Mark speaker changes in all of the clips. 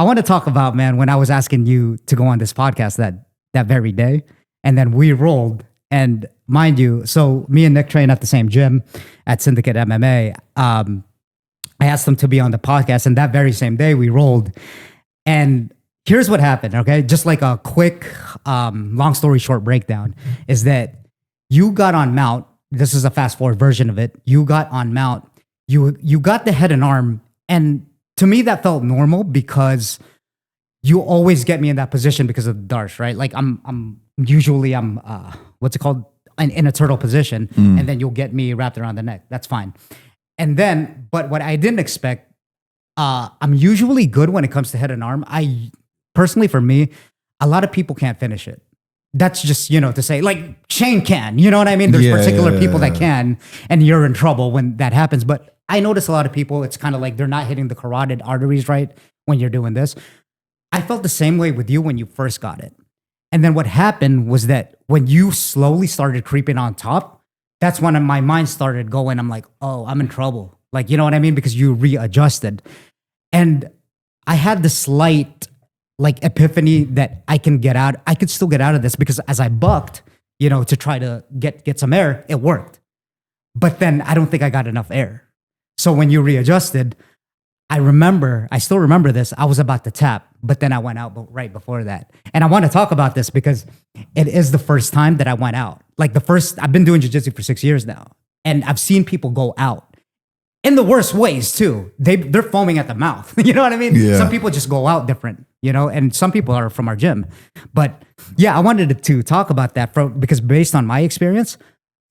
Speaker 1: I want to talk about, man, when I was asking you to go on this podcast that very day, and then we rolled. And mind you, so me and Nick train at the same gym at Syndicate MMA. I asked him to be on the podcast, and that very same day we rolled. And here's what happened, okay? Just like a quick, long story short breakdown is that you got on mount. This is a fast forward version of it. You got on mount. You got the head and arm, and to me that felt normal because you always get me in that position because of the Dais, right? Like I'm usually what's it called, in a turtle position, and then you'll get me wrapped around the neck. That's fine. And then, but what I didn't expect, I'm usually good when it comes to head and arm. I personally, for me, a lot of people can't finish it. That's just, to say, like Shane can, you know what I mean? There's particular people that can, and you're in trouble when that happens. But I notice a lot of people, it's kind of like they're not hitting the carotid arteries right when you're doing this. I felt the same way with you when you first got it. And then what happened was that when you slowly started creeping on top, that's when my mind started going, I'm like, oh, I'm in trouble. Like, you know what I mean? Because you readjusted. And I had this slight like epiphany that I could still get out of this, because as I bucked, to try to get some air, it worked. But then I don't think I got enough air. So when you readjusted, I still remember this. I was about to tap, but then I went out right before that. And I want to talk about this because it is the first time that I went out. Like I've been doing jiu-jitsu for 6 years now. And I've seen people go out in the worst ways too. They're foaming at the mouth. You know what I mean?
Speaker 2: Yeah.
Speaker 1: Some people just go out different, and some people are from our gym. But yeah, I wanted to talk about that because based on my experience,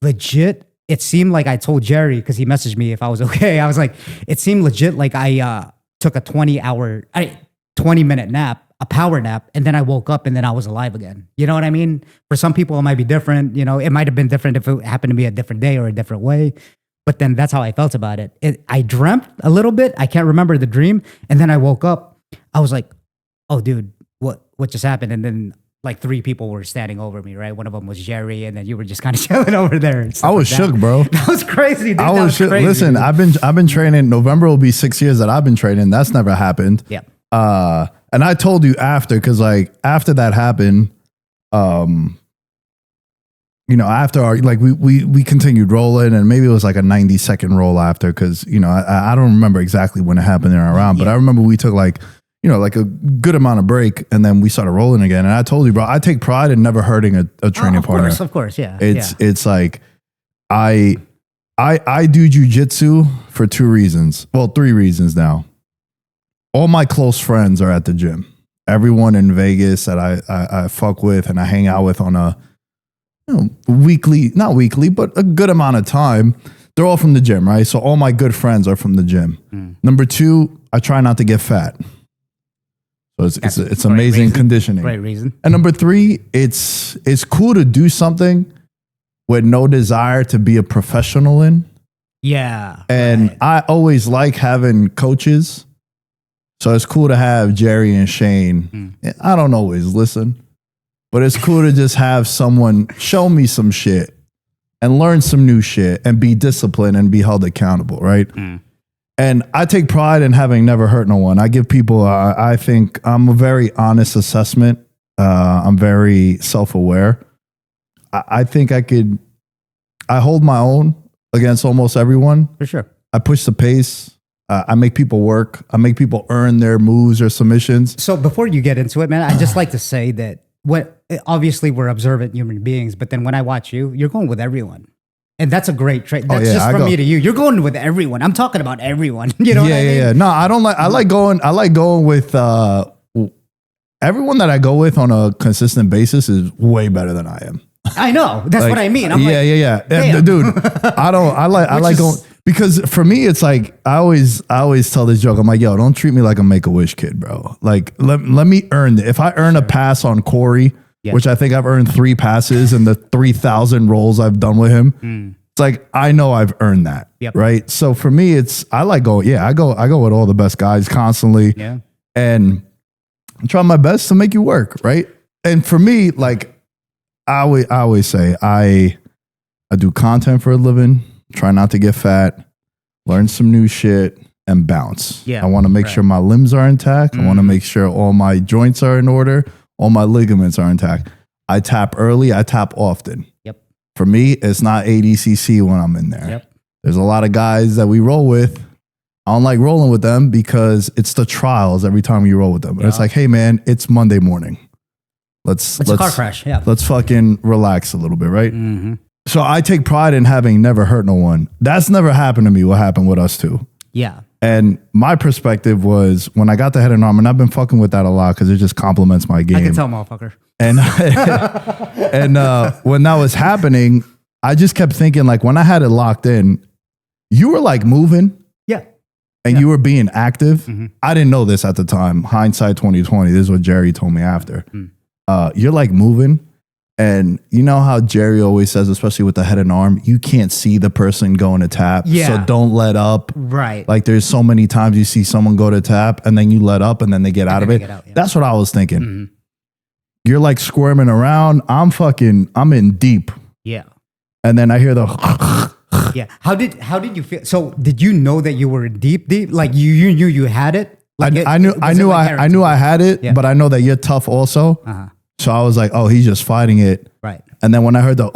Speaker 1: legit, it seemed like I told Jerry, because he messaged me if I was okay. I was like, it seemed legit like I took a 20-minute nap, a power nap, and then I woke up and then I was alive again. You know what I mean? For some people, it might be different. It might have been different if it happened to be a different day or a different way. But then that's how I felt about it. I dreamt a little bit. I can't remember the dream. And then I woke up. I was like, oh, dude, what just happened? And then like 3 people were standing over me, right? One of them was Jerry, and then you were just kind of chilling over there.
Speaker 2: I was shook, bro.
Speaker 1: That was crazy, dude.
Speaker 2: I was shook.
Speaker 1: Crazy,
Speaker 2: listen,
Speaker 1: dude.
Speaker 2: I've been training. November will be 6 years that I've been training. That's never happened.
Speaker 1: Yeah.
Speaker 2: And I told you after, because like after that happened, after our we continued rolling, and maybe it was like a 90-second roll after, because I don't remember exactly when it happened in our round, but I remember we took like a good amount of break, and then we started rolling again. And I told you, bro, I take pride in never hurting a training partner.
Speaker 1: Of course, yeah.
Speaker 2: It's like I do jiu-jitsu for 2 reasons. Well, 3 reasons now. All my close friends are at the gym. Everyone in Vegas that I fuck with and I hang out with on a weekly, not weekly, but a good amount of time, they're all from the gym, right? So all my good friends are from the gym. Number 2, I try not to get fat. So it's amazing
Speaker 1: reason.
Speaker 2: conditioning.
Speaker 1: Great reason.
Speaker 2: And number 3, it's cool to do something with no desire to be a professional in.
Speaker 1: Yeah.
Speaker 2: And I always like having coaches. So it's cool to have Jerry and Shane. I don't always listen, but it's cool to just have someone show me some shit and learn some new shit and be disciplined and be held accountable, right? And I take pride in having never hurt no one. I give people, I think I'm a very honest assessment. I'm very self-aware. I think I hold my own against almost everyone.
Speaker 1: For sure.
Speaker 2: I push the pace. I make people work. I make people earn their moves or submissions.
Speaker 1: So before you get into it, man, I'd just like to say that obviously we're observant human beings, but then when I watch you, you're going with everyone. And that's a great trait. That's just from me to you. You're going with everyone. I'm talking about everyone. You know what I mean?
Speaker 2: Yeah. No, I don't like. I like going with everyone that I go with on a consistent basis is way better than I am.
Speaker 1: I know. That's what I mean. I'm
Speaker 2: yeah. Dude, I like going, because for me it's like I always tell this joke. I'm like, yo, don't treat me like a Make-A-Wish kid, bro. Like let me earn it. If I earn a pass on Corey, which I think I've earned 3 passes in the 3,000 rolls I've done with him. It's like, I know I've earned that. Right. So for me, I like going, I go with all the best guys constantly.
Speaker 1: Yeah.
Speaker 2: And I'm trying my best to make you work. Right. And for me, like I always say, I do content for a living, try not to get fat, learn some new shit, and bounce.
Speaker 1: Yeah,
Speaker 2: I want to make sure my limbs are intact. I want to make sure all my joints are in order. All my ligaments are intact. I tap early. I tap often.
Speaker 1: Yep.
Speaker 2: For me, it's not ADCC when I'm in there.
Speaker 1: Yep.
Speaker 2: There's a lot of guys that we roll with. I don't like rolling with them because it's the trials every time you roll with them. But it's like, hey man, it's Monday morning. Let's
Speaker 1: a car crash. Yeah.
Speaker 2: Let's fucking relax a little bit, right?
Speaker 1: Mm-hmm.
Speaker 2: So I take pride in having never hurt no one. That's never happened to me. What happened with us two?
Speaker 1: Yeah.
Speaker 2: And my perspective was when I got the head and arm, and I've been fucking with that a lot because it just complements my game.
Speaker 1: I can tell, motherfucker.
Speaker 2: And when that was happening, I just kept thinking, like, when I had it locked in, you were like moving.
Speaker 1: Yeah.
Speaker 2: And you were being active.
Speaker 1: Mm-hmm.
Speaker 2: I didn't know this at the time. Hindsight 2020. This is what Jerry told me after. You're like moving. And you know how Jerry always says, especially with the head and arm, you can't see the person going to tap.
Speaker 1: Yeah.
Speaker 2: So don't let up.
Speaker 1: Right.
Speaker 2: Like there's so many times you see someone go to tap and then you let up and then they get out of it. That's what I was thinking.
Speaker 1: Mm-hmm.
Speaker 2: You're like squirming around. I'm in deep.
Speaker 1: Yeah.
Speaker 2: And then I hear the
Speaker 1: yeah. How did you feel? So did you know that you were deep? Like you knew you had it? Like
Speaker 2: I knew I had it, but I know that you're tough also.
Speaker 1: Uh-huh.
Speaker 2: So I was like, oh, he's just fighting it.
Speaker 1: Right.
Speaker 2: And then when I heard the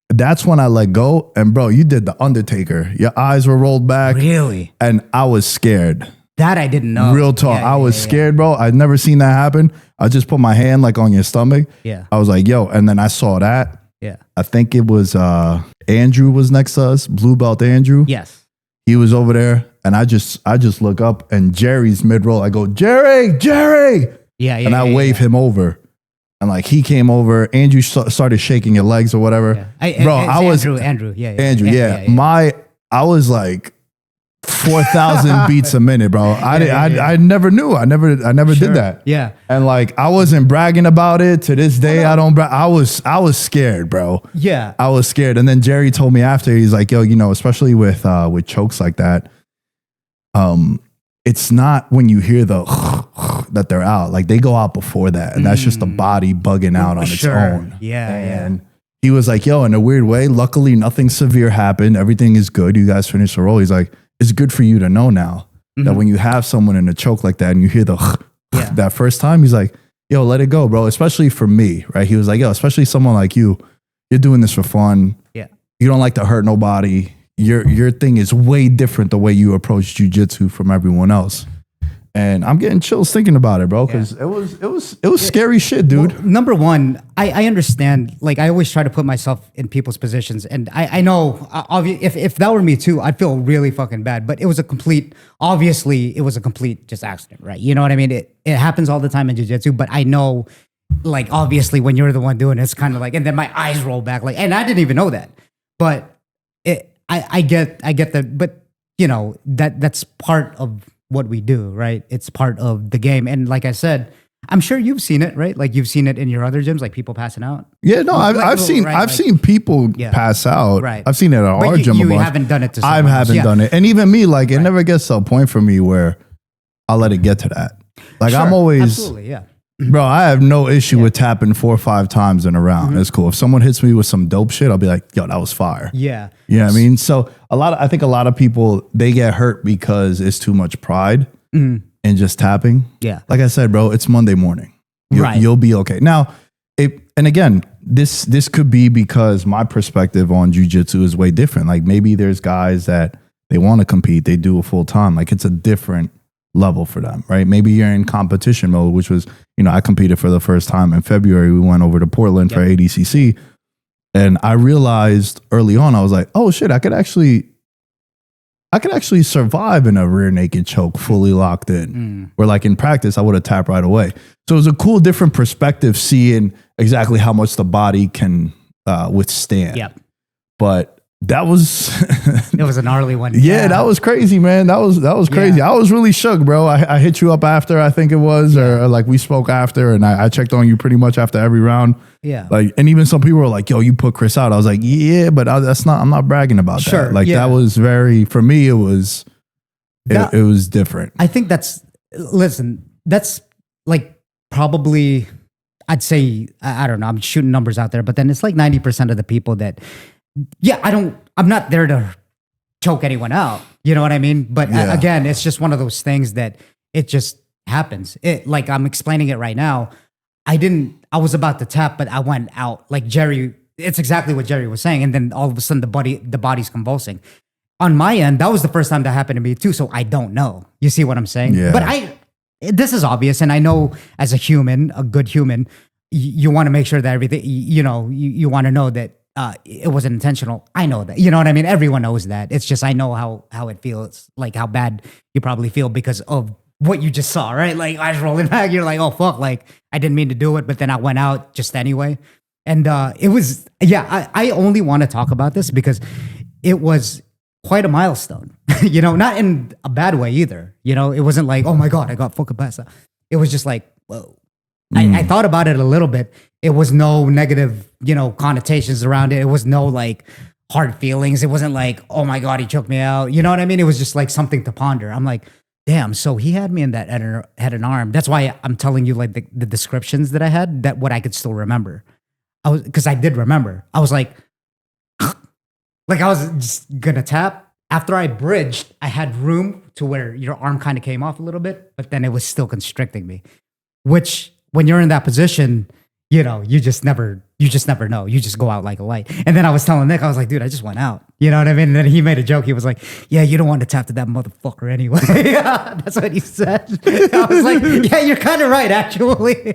Speaker 2: that's when I let go. And bro, you did the Undertaker. Your eyes were rolled back.
Speaker 1: Really?
Speaker 2: And I was scared.
Speaker 1: That I didn't know.
Speaker 2: Real talk. I was scared, bro. I'd never seen that happen. I just put my hand like on your stomach.
Speaker 1: Yeah.
Speaker 2: I was like, yo. And then I saw that.
Speaker 1: Yeah.
Speaker 2: I think it was Andrew was next to us, blue belt Andrew.
Speaker 1: Yes.
Speaker 2: He was over there. And I just look up and Jerry's mid-roll. I go, Jerry.
Speaker 1: Yeah.
Speaker 2: And I wave him over. And like he came over, Andrew started shaking your legs or whatever.
Speaker 1: Yeah.
Speaker 2: Bro, I was
Speaker 1: Andrew.
Speaker 2: I was like 4,000 beats a minute, bro. I never knew. I never did that.
Speaker 1: Yeah.
Speaker 2: And like I wasn't bragging about it. To this day, I don't brag. I was scared, bro.
Speaker 1: Yeah.
Speaker 2: I was scared. And then Jerry told me after, he's like, yo, especially with chokes like that, it's not when you hear the that they're out. Like they go out before that. And that's just the body bugging out on its own.
Speaker 1: Yeah.
Speaker 2: And he was like, yo, in a weird way, luckily nothing severe happened. Everything is good. You guys finished the roll. He's like, it's good for you to know now that when you have someone in a choke like that and you hear the that first time, he's like, yo, let it go, bro. Especially for me, right? He was like, yo, especially someone like you, you're doing this for fun.
Speaker 1: Yeah. You
Speaker 2: don't like to hurt nobody. Your thing is way different the way you approach jiu-jitsu from everyone else. And I'm getting chills thinking about it, bro, because it was scary shit, dude.
Speaker 1: Well, number one, I understand. Like I always try to put myself in people's positions, and I know if that were me too, I'd feel really fucking bad. But it was obviously it was a complete just accident, right? You know what I mean? It happens all the time in jiu-jitsu, but I know, like obviously when you're the one doing it, it's kind of like, and then my eyes roll back, like, and I didn't even know that, but I get that, but that's part of what we do, right? It's part of the game. And like I said, I'm sure you've seen it, right? Like you've seen it in your other gyms, like people passing out.
Speaker 2: Yeah, no, I've seen people pass out.
Speaker 1: Right.
Speaker 2: I've seen it at our gym.
Speaker 1: You haven't done it to someone
Speaker 2: I haven't done it. And even me, like it never gets to a point for me where I'll let it get to that. Like I'm always,
Speaker 1: absolutely, yeah.
Speaker 2: Bro, I have no issue with tapping 4 or 5 times in a round. It's cool. If someone hits me with some dope shit, I'll be like, yo, that was fire.
Speaker 1: Yeah.
Speaker 2: You know what I mean? So I think a lot of people, they get hurt because it's too much pride in just tapping.
Speaker 1: Yeah.
Speaker 2: Like I said, bro, it's Monday morning. You'll be okay. Now, and again, this could be because my perspective on jiu-jitsu is way different. Like maybe there's guys that they want to compete, they do it full time. Like it's a different level for them, right? Maybe you're in competition mode, which was, I competed for the first time in February. We went over to Portland for ADCC. And I realized early on, I was like, oh shit, I could actually survive in a rear naked choke fully locked in. Where like in practice, I would have tapped right away. So it was a cool, different perspective seeing exactly how much the body can withstand.
Speaker 1: Yep.
Speaker 2: But that was
Speaker 1: it was a gnarly one.
Speaker 2: Yeah, that was crazy, man. That was crazy. Yeah. I was really shook, bro. I hit you up after, I think it was, or like we spoke after, and I checked on you pretty much after every round.
Speaker 1: Yeah.
Speaker 2: Like, and even some people were like, yo, you put Chris out. I was like, yeah, but I'm not bragging about that. Like that was for me, it was different.
Speaker 1: I think that's like probably, I'd say, I don't know, I'm shooting numbers out there, but then it's like 90% of the people that, I'm not there to choke anyone out. You know what I mean? But again, it's just one of those things that it just happens. It like I'm explaining it right now. I was about to tap, but I went out like Jerry. It's exactly what Jerry was saying. And then all of a sudden the body's convulsing. On my end, that was the first time that happened to me too. So I don't know. You see what I'm saying?
Speaker 2: Yeah.
Speaker 1: But this is obvious. And I know as a human, a good human, you want to make sure that everything, you want to know that it wasn't intentional. I know that. You know what I mean? Everyone knows that. It's just I know how it feels, like how bad you probably feel because of what you just saw, right? Like eyes rolling back. You're like, oh fuck, like I didn't mean to do it, but then I went out just anyway. And it was, I only want to talk about this because it was quite a milestone, not in a bad way either. It wasn't like, oh my God, I got fucking passed out. It was just like, whoa. I thought about it a little bit. It was no negative, connotations around it. It was no like hard feelings. It wasn't like, oh my God, he choked me out. You know what I mean? It was just like something to ponder. I'm like, damn, so he had me in that head and arm. That's why I'm telling you like the descriptions that I had, that what I could still remember. Because I did remember. I was like I was just gonna tap. After I bridged, I had room to where your arm kind of came off a little bit, but then it was still constricting me. Which, when you're in that position, you just never know. You just go out like a light. And then I was telling Nick, I was like, dude, I just went out. You know what I mean? And then he made a joke. He was like, yeah, you don't want to tap to that motherfucker anyway. That's what he said. I was like, yeah, you're kind of right, actually.